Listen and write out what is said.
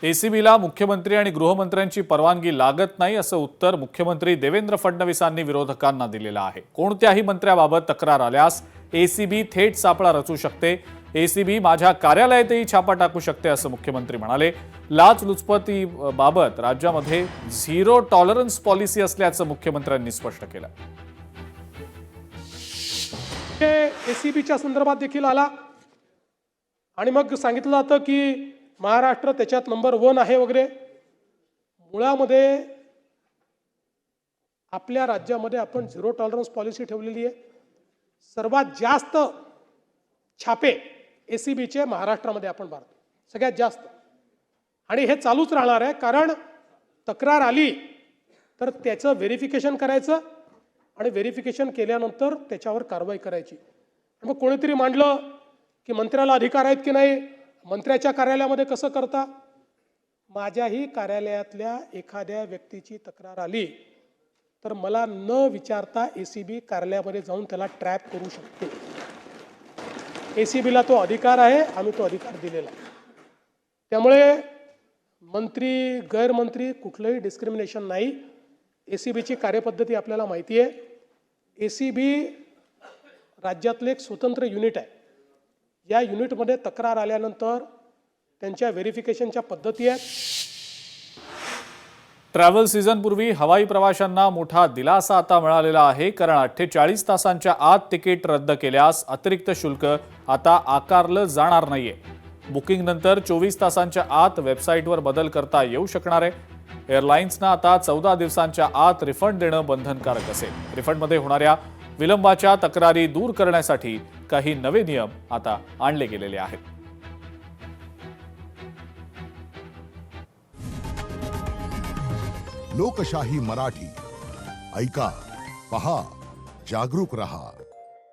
एसीबीला मुख्यमंत्री आणि गृहमंत्र्यांची परवानगी लागत नाही असं उत्तर मुख्यमंत्री देवेंद्र फडणवीसांनी विरोधकांना दिलेलं आहे। कोणत्याही मंत्र्याबाबत तक्रार आल्यास एसीबी थेट सापळा रचू शकते। एसीबी माझ्या कार्यालयातही छापा टाकू शकते असं मुख्यमंत्री म्हणाले। लाचलुचपतीबाबत राज्यामध्ये झिरो टॉलरन्स पॉलिसी असल्याचं मुख्यमंत्र्यांनी स्पष्ट केलं। एसीबीच्या संदर्भात देखील आला आणि मग सांगितलं जातं की महाराष्ट्र त्याच्यात नंबर 1 आहे वगैरे। मुळामध्ये आपल्या राज्यामध्ये आपण झिरो टॉलरन्स पॉलिसी ठेवलेली आहे। सर्वात जास्त छापे एसीबीचे महाराष्ट्रामध्ये आपण मारतो, सगळ्यात जास्त, आणि हे चालूच राहणार आहे। कारण तक्रार आली तर त्याचं व्हेरिफिकेशन करायचं आणि व्हेरिफिकेशन केल्यानंतर त्याच्यावर कारवाई करायची। मग कोणीतरी मांडलं की मंत्र्याला अधिकार आहेत की नाही, मंत्र्याच्या कार्यालयामध्ये कसं करता? माझ्याही कार्यालयातल्या एखाद्या व्यक्तीची तक्रार आली तर मला न विचारता एसीबी कार्यालयामध्ये जाऊन त्याला ट्रॅप करू शकते। एसीबीला तो अधिकार आहे, आम्ही तो अधिकार दिलेला आहे। त्यामुळे मंत्री गैरमंत्री कुठलंही डिस्क्रिमिनेशन नाही। एसीबीची कार्यपद्धती आपल्याला माहिती आहे। एसीबी राज्यातले एक स्वतंत्र युनिट आहे। या युनिटमध्ये तक्रार आल्यानंतर त्यांच्या व्हेरिफिकेशनच्या पद्धती आहेत। ट्रॅव्हल सीझन पूर्वी हवाई प्रवाशांना मोठा दिलासा आता मिळालेला आहे, कारण 48 तासांच्या आत तिकीट रद्द केल्यास अतिरिक्त शुल्क आता आकारलं जाणार नाहीये। बुकिंग नंतर 24 तासांच्या आत वेबसाईटवर बदल करता येऊ शकणार आहे। एअरलाइन्सना आता 14 दिवसांच्या आत रिफंड देणं बंधनकारक असेल। रिफंडमध्ये होणाऱ्या विलंबाच्या तक्रारी दूर करण्यासाठी काही नवे नियम आता आणले गेलेले आहेत। लोकशाही मराठी ऐका, पहा, जागरूक रहा।